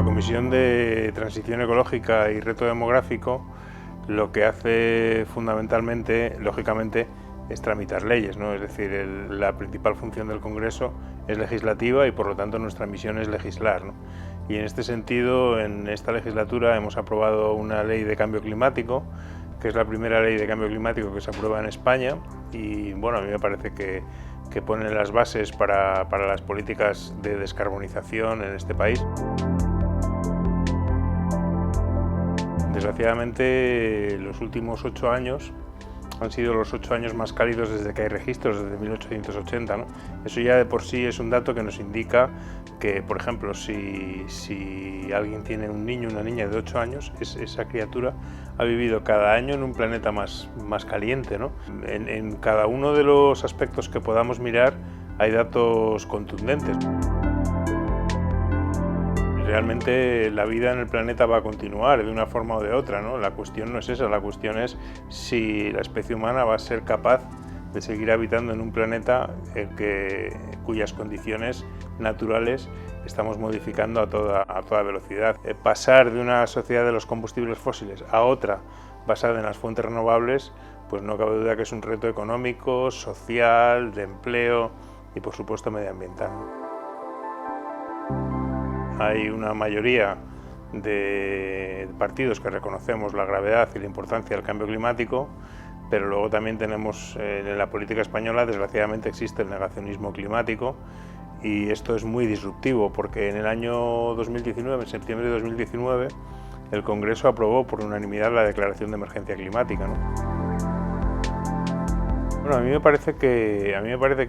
La Comisión de Transición Ecológica y Reto Demográfico lo que hace fundamentalmente, lógicamente, es tramitar leyes, ¿no? Es decir, la principal función del Congreso es legislativa y por lo tanto nuestra misión es legislar, ¿no? Y en este sentido, en esta legislatura hemos aprobado una ley de cambio climático, que es la primera ley de cambio climático que se aprueba en España y bueno, a mí me parece que pone las bases para las políticas de descarbonización en este país. Desgraciadamente, los últimos 8 años han sido los 8 años más cálidos desde que hay registros, desde 1880, ¿no? Eso ya de por sí es un dato que nos indica que, por ejemplo, si alguien tiene un niño o una niña de 8 años, esa criatura ha vivido cada año en un planeta más caliente, ¿no? En cada uno de los aspectos que podamos mirar hay datos contundentes. Realmente la vida en el planeta va a continuar de una forma o de otra, ¿no? La cuestión no es esa, la cuestión es si la especie humana va a ser capaz de seguir habitando en un planeta cuyas condiciones naturales estamos modificando a toda velocidad. Pasar de una sociedad de los combustibles fósiles a otra basada en las fuentes renovables, pues no cabe duda que es un reto económico, social, de empleo y por supuesto medioambiental. Hay una mayoría de partidos que reconocemos la gravedad y la importancia del cambio climático, pero luego también tenemos en la política española, desgraciadamente, existe el negacionismo climático y esto es muy disruptivo porque en el año 2019, en septiembre de 2019, el Congreso aprobó por unanimidad la declaración de emergencia climática, ¿no? Bueno, a mí me parece que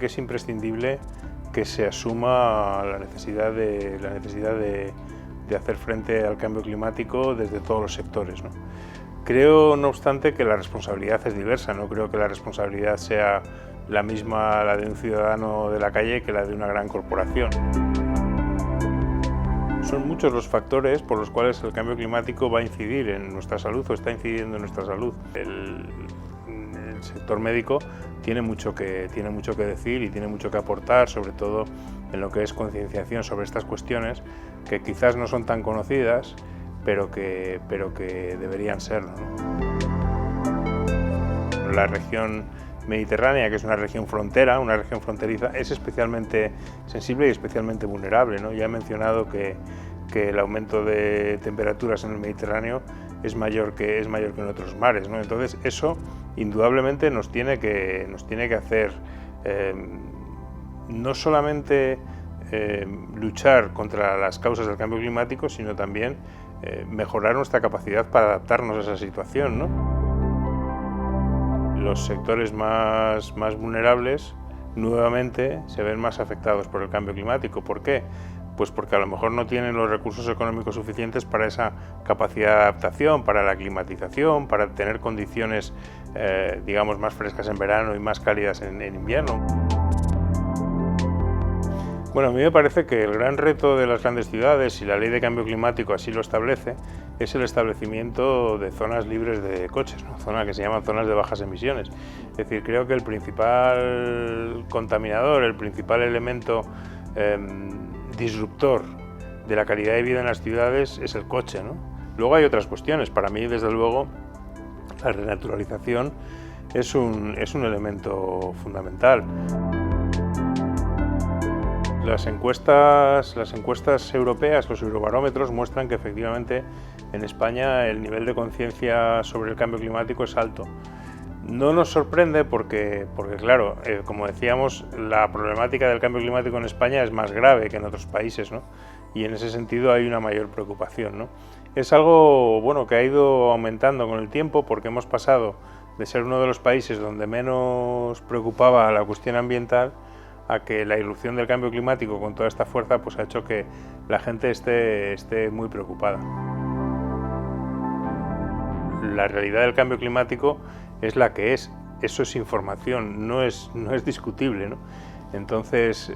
es imprescindible que se asuma la necesidad de hacer frente al cambio climático desde todos los sectores, ¿no? Creo, no obstante, que la responsabilidad es diversa. No creo que la responsabilidad sea la misma la de un ciudadano de la calle que la de una gran corporación. Son muchos los factores por los cuales el cambio climático va a incidir en nuestra salud o está incidiendo en nuestra salud. El sector médico tiene mucho que decir y tiene mucho que aportar, sobre todo en lo que es concienciación sobre estas cuestiones que quizás no son tan conocidas, pero que deberían serlo, ¿no? La región mediterránea, que es una región fronteriza, es especialmente sensible y especialmente vulnerable, ¿no? Ya he mencionado que el aumento de temperaturas en el Mediterráneo es mayor que en otros mares, ¿no? Entonces eso indudablemente nos tiene que hacer no solamente luchar contra las causas del cambio climático, sino también mejorar nuestra capacidad para adaptarnos a esa situación, ¿no? Los sectores más vulnerables nuevamente se ven más afectados por el cambio climático. ¿Por qué? Pues porque a lo mejor no tienen los recursos económicos suficientes para esa capacidad de adaptación, para la climatización, para tener condiciones, digamos, más frescas en verano y más cálidas en invierno. Bueno, a mí me parece que el gran reto de las grandes ciudades, y la ley de cambio climático así lo establece, es el establecimiento de zonas libres de coches, ¿no? Zona que se llaman zonas de bajas emisiones. Es decir, creo que el principal contaminador, el principal elemento disruptor de la calidad de vida en las ciudades es el coche, ¿no? Luego hay otras cuestiones. Para mí, desde luego, la renaturalización es un elemento fundamental. Las encuestas europeas, los eurobarómetros, muestran que efectivamente en España el nivel de conciencia sobre el cambio climático es alto. No nos sorprende porque claro, como decíamos, la problemática del cambio climático en España es más grave que en otros países, ¿no? Y en ese sentido hay una mayor preocupación, ¿no? Es algo bueno que ha ido aumentando con el tiempo porque hemos pasado de ser uno de los países donde menos preocupaba la cuestión ambiental a que la irrupción del cambio climático con toda esta fuerza pues ha hecho que la gente esté muy preocupada. La realidad del cambio climático es la que es, eso es información, no es discutible, ¿no? Entonces,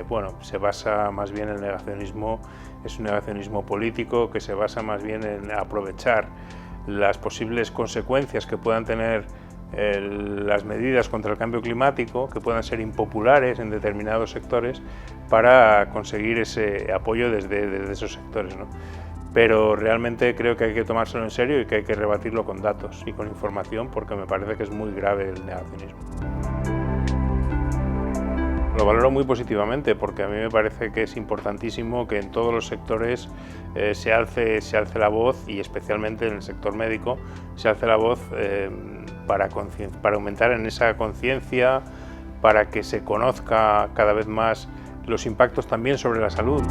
bueno, se basa más bien en el negacionismo, es un negacionismo político que se basa más bien en aprovechar las posibles consecuencias que puedan tener las medidas contra el cambio climático que puedan ser impopulares en determinados sectores para conseguir ese apoyo desde esos sectores, ¿no? Pero realmente creo que hay que tomárselo en serio y que hay que rebatirlo con datos y con información, porque me parece que es muy grave el negacionismo. Lo valoro muy positivamente, porque a mí me parece que es importantísimo que en todos los sectores se alce la voz, y especialmente en el sector médico se alce la voz para aumentar en esa conciencia, para que se conozca cada vez más los impactos también sobre la salud.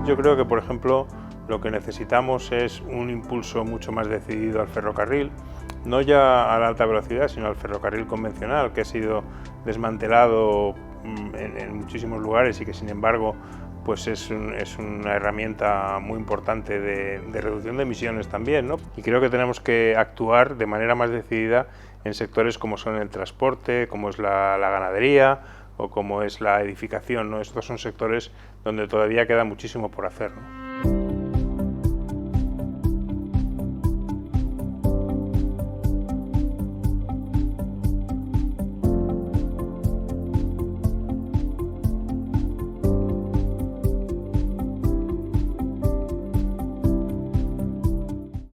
Yo creo que, por ejemplo, lo que necesitamos es un impulso mucho más decidido al ferrocarril, no ya a la alta velocidad, sino al ferrocarril convencional, que ha sido desmantelado en muchísimos lugares y que, sin embargo, pues es una herramienta muy importante de reducción de emisiones también, ¿no? Y creo que tenemos que actuar de manera más decidida en sectores como son el transporte, como es la ganadería o como es la edificación, ¿no? Estos son sectores donde todavía queda muchísimo por hacer, ¿no?